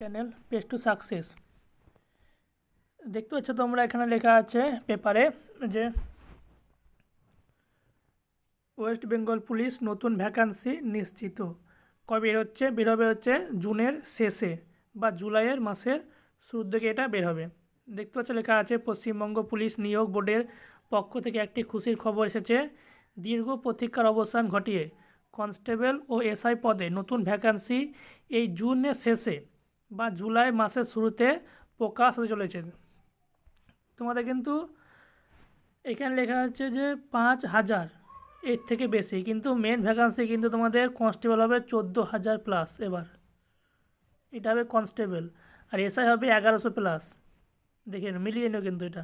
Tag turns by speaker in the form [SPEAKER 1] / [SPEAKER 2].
[SPEAKER 1] Channel page to success. দেখতে পাচ্ছ তোমরা এখানে লেখা আছে পেপারে যে ওয়েস্ট বেঙ্গল পুলিশ নতুন ভ্যাকান্সি নিশ্চিত। কবে বেরোবে হচ্ছে জুনের শেষে বা জুলাইয়ের মাসের শুরুর দিকে এটা বের হবে। দেখতে পাচ্ছ লেখা আছে পশ্চিমবঙ্গ পুলিশ নিয়োগ বোর্ডের পক্ষ থেকে একটি খুশির খবর এসেছে। দীর্ঘ প্রতীক্ষার অবসান ঘটিয়ে কনস্টেবল ও এসআই পদে নতুন ভ্যাকান্সি এই জুনের শেষে বা জুলাই মাসের শুরুতে প্রকাশ হতে চলেছে। তোমাদের কিন্তু এখানে লেখা হচ্ছে যে 5,000 এর থেকে বেশি, কিন্তু মেন ভ্যাকান্সি কিন্তু তোমাদের কনস্টেবল হবে 14,000 প্লাস। এবার এটা হবে কনস্টেবল, আর এসআই হবে 1100 প্লাস। দেখে মিলিয়ে নিও কিন্তু এটা।